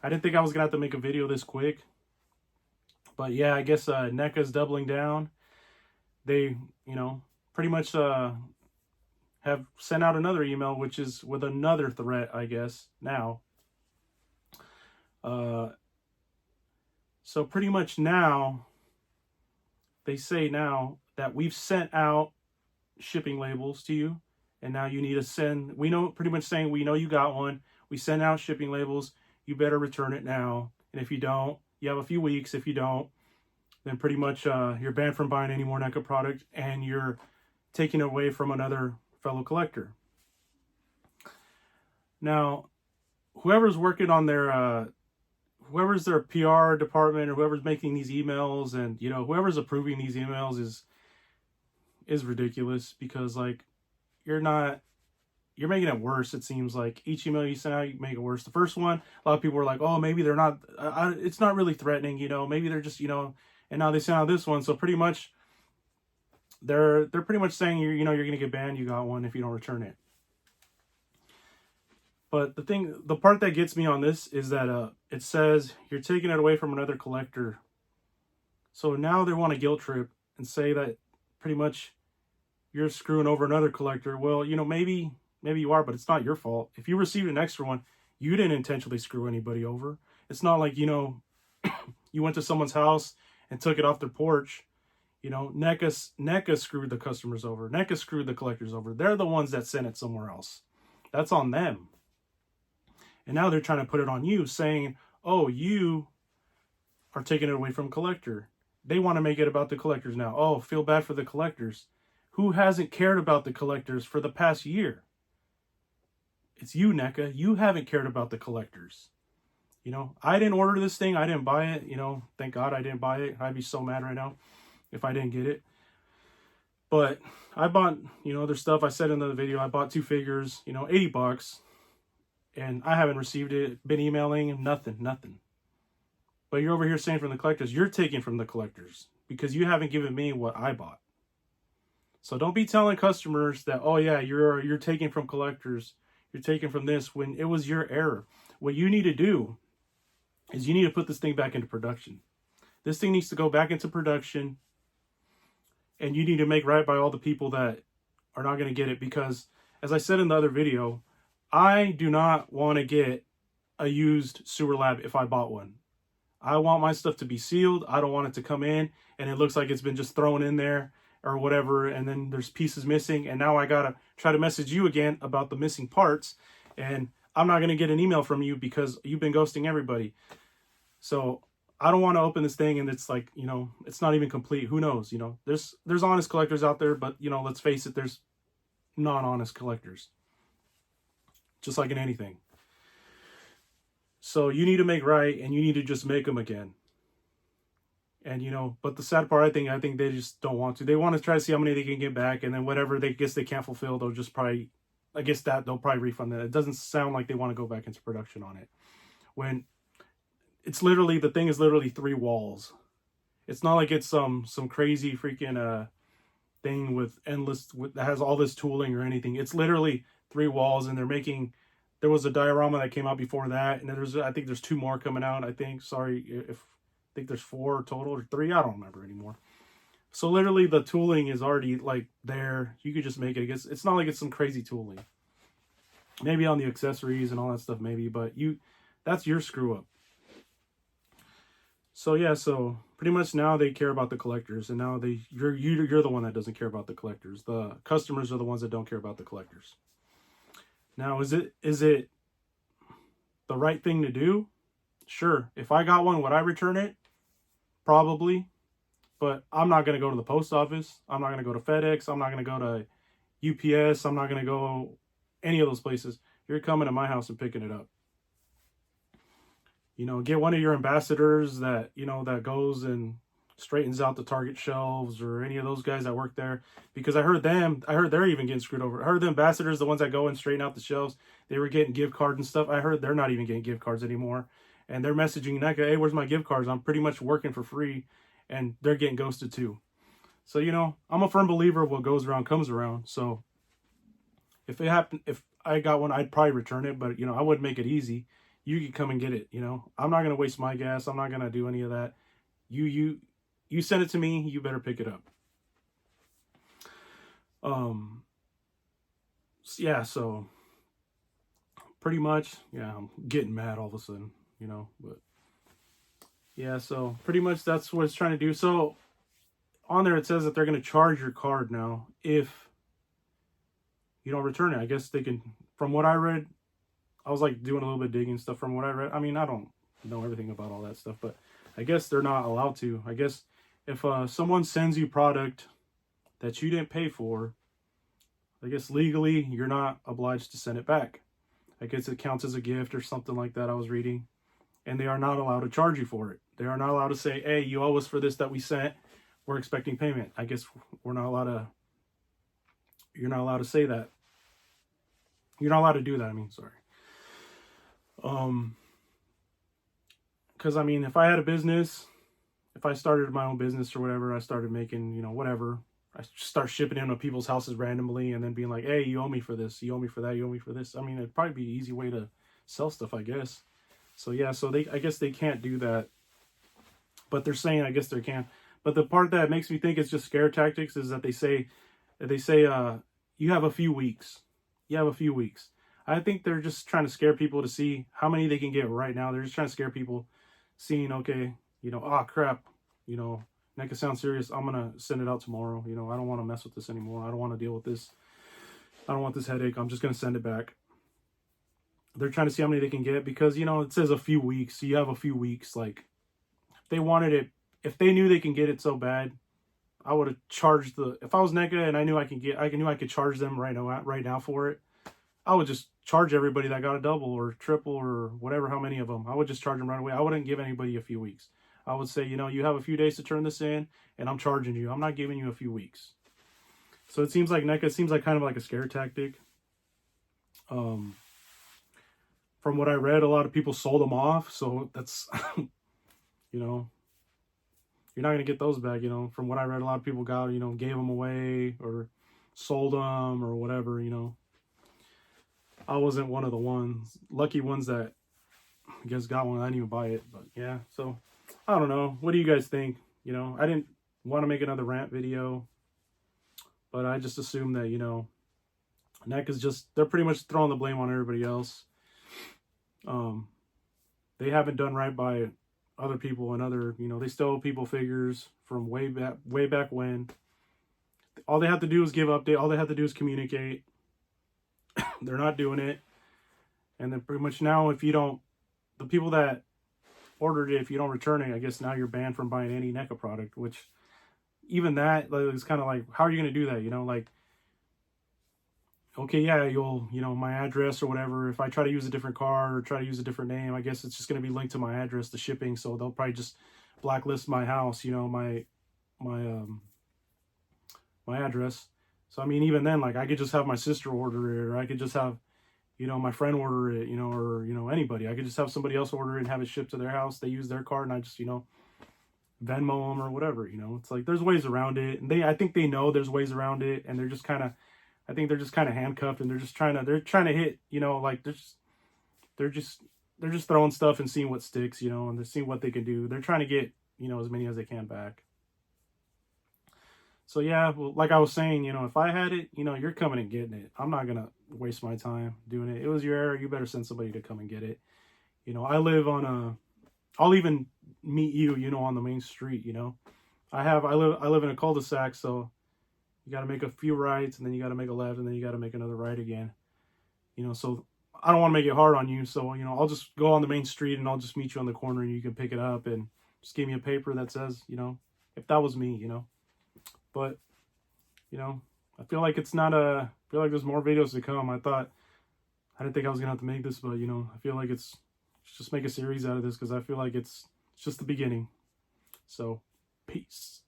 I didn't think I was gonna have to make a video this quick, but yeah, I guess NECA's doubling down. They, pretty much have sent out another email, which is with another threat, I guess now. Uh, so pretty much now they say now that we've sent out shipping labels to you, and now you need to send. We know, pretty much saying, we know you got one. We sent out shipping labels. You better return it now. And if you don't, you have a few weeks. If you don't, then pretty much you're banned from buying any more NECA product, and you're taking it away from another fellow collector. Now, whoever's working on their whoever's their PR department, or whoever's making these emails, and whoever's approving these emails is ridiculous, because like you're making it worse. It seems like each email you send out, you make it worse. The first one, a lot of people were like, oh, maybe they're not, it's not really threatening, maybe they're just, and now they sent out this one. So pretty much they're pretty much saying you're going to get banned. You got one if you don't return it. But the part that gets me on this is that it says you're taking it away from another collector. So now they want a guilt trip and say that pretty much you're screwing over another collector. Well, maybe you are, but it's not your fault. If you received an extra one, you didn't intentionally screw anybody over. It's not like, you went to someone's house and took it off their porch. NECA screwed the customers over. NECA screwed the collectors over. They're the ones that sent it somewhere else. That's on them. And now they're trying to put it on you, saying, oh, you are taking it away from collector. They want to make it about the collectors now. Oh, feel bad for the collectors. Who hasn't cared about the collectors for the past year? It's you, NECA. You haven't cared about the collectors. I didn't order this thing. I didn't buy it. Thank God I didn't buy it. I'd be so mad right now if I didn't get it. But I bought, other stuff. I said in the video, I bought 2 figures, $80. And I haven't received it. Been emailing, nothing. But you're over here saying from the collectors, you're taking from the collectors because you haven't given me what I bought. So don't be telling customers that, oh yeah, you're taking from collectors, you're taking from this, when it was your error. What you need to do is you need to put this thing back into production. This thing needs to go back into production, and you need to make right by all the people that are not going to get it, because as I said in the other video, I do not want to get a used sewer lab if I bought one. I want my stuff to be sealed. I don't want it to come in and it looks like it's been just thrown in there or whatever, and then there's pieces missing, and now I gotta try to message you again about the missing parts, and I'm not gonna get an email from you because you've been ghosting everybody. So I don't want to open this thing and it's like, it's not even complete. Who knows? There's honest collectors out there, but let's face it, there's non-honest collectors, just like in anything. So you need to make right, and you need to just make them again. And but the sad part, I think they just don't want to. They want to try to see how many they can get back, and then whatever they can't fulfill, they'll just probably, they'll probably refund that. It doesn't sound like they want to go back into production on it, when it's literally, the thing is literally 3 walls. It's not like it's some crazy freaking thing with that has all this tooling or anything. It's literally 3 walls, and there was a diorama that came out before that, and I think there's 2 more coming out. I think I think there's 4 total or 3. I don't remember anymore. So literally the tooling is already like there. You could just make it. It's not like it's some crazy tooling. Maybe on the accessories and all that stuff, maybe, but that's your screw up. So yeah, so pretty much now they care about the collectors, and now you're the one that doesn't care about the collectors. The customers are the ones that don't care about the collectors. Now, is it the right thing to do? Sure. If I got one, would I return it? Probably. But I'm not going to go to the post office. I'm not going to go to FedEx. I'm not going to go to UPS. I'm not going to go any of those places. You're coming to my house and picking it up. Get one of your ambassadors that, that goes and straightens out the Target shelves, or any of those guys that work there, because I heard they're even getting screwed over. I heard the ambassadors, the ones that go and straighten out the shelves, they were getting gift cards and stuff. I heard they're not even getting gift cards anymore, and they're messaging NECA, hey, where's my gift cards? I'm pretty much working for free, and they're getting ghosted too. So I'm a firm believer of what goes around comes around. So if I got one, I'd probably return it, but I wouldn't make it easy. you can come and get it. You know, I'm not going to waste my gas. I'm not going to do any of that. You send it to me, you better pick it up. Yeah, so pretty much, yeah, I'm getting mad all of a sudden, you know, but yeah, so pretty much that's what it's trying to do. So on there, it says that they're going to charge your card now if you don't return it. I guess they can, from what I read, I was like doing a little bit of digging stuff from what I read. I mean, I don't know everything about all that stuff, but I guess they're not allowed to. I guess if someone sends you product that you didn't pay for, I guess legally you're not obliged to send it back. I guess it counts as a gift or something like that I was reading. And they are not allowed to charge you for it. They are not allowed to say, hey, you owe us for this that we sent. We're expecting payment. I guess we're not allowed to, you're not allowed to say that. You're not allowed to do that, I mean, sorry. Because I mean, if I had a business, if I started my own business or whatever, I started making, you know, whatever, I start shipping into people's houses randomly and then being like, hey, you owe me for this, you owe me for that, you owe me for this. I mean, it'd probably be an easy way to sell stuff, I guess. So yeah, so I guess they can't do that. But they're saying, I guess they can. But the part that makes me think it's just scare tactics is that they say you have a few weeks. You have a few weeks. I think they're just trying to scare people to see how many they can get right now. They're just trying to scare people, seeing, okay, you know, oh crap, you know, NECA sounds serious. I'm gonna send it out tomorrow. You know, I don't want to mess with this anymore. I don't want to deal with this. I don't want this headache. I'm just gonna send it back. They're trying to see how many they can get because, you know, it says a few weeks. So you have a few weeks. Like, if they wanted it, if they knew they can get it so bad, I would have charged if I was NECA and I knew I could charge them right now for it, I would just charge everybody that got a double or triple or whatever, how many of them. I would just charge them right away. I wouldn't give anybody a few weeks. I would say, you know, you have a few days to turn this in and I'm charging you. I'm not giving you a few weeks. So it seems like NECA seems like kind of like a scare tactic. From what I read, a lot of people sold them off. So that's, you know, you're not going to get those back. You know, from what I read, a lot of people got, you know, gave them away or sold them or whatever, you know. I wasn't one of the lucky ones that I guess got one. I didn't even buy it, but yeah. So I don't know. What do you guys think? You know, I didn't want to make another rant video, but I just assumed that, you know, NECA's just, they're pretty much throwing the blame on everybody else. They haven't done right by other people and other, you know, they still owe people figures from way back when. All they have to do is give update. All they have to do is communicate. They're not doing it. And then pretty much now, if you don't, the people that ordered it, if you don't return it, I guess now you're banned from buying any NECA product, which even that, like, is kind of like, how are you going to do that? You know, like, okay, yeah, you'll, you know, my address or whatever, if I try to use a different card or try to use a different name, I guess it's just going to be linked to my address, the shipping. So they'll probably just blacklist my house, you know, my address. So, I mean, even then, like, I could just have my sister order it, or I could just have, you know, my friend order it, you know, or, you know, anybody. I could just have somebody else order it and have it shipped to their house. They use their card and I just, you know, Venmo them or whatever, you know. It's like, there's ways around it. And I think they know there's ways around it, and they're just kind of, I think they're just kind of handcuffed, and they're trying to hit, you know, like they're just throwing stuff and seeing what sticks, you know, and they're seeing what they can do. They're trying to get, you know, as many as they can back. So yeah, well, like I was saying, you know, if I had it, you know, you're coming and getting it. I'm not going to waste my time doing it. It was your error. You better send somebody to come and get it. You know, I live on I'll even meet you, you know, on the main street, you know. I live in a cul-de-sac, so you got to make a few rights, and then you got to make a left, and then you got to make another right again. You know, so I don't want to make it hard on you. So, you know, I'll just go on the main street and I'll just meet you on the corner and you can pick it up and just give me a paper that says, you know, if that was me, you know. But, you know, I feel like I feel like there's more videos to come. I didn't think I was going to have to make this, but, you know, I feel like let's just make a series out of this because I feel like it's just the beginning. So, peace.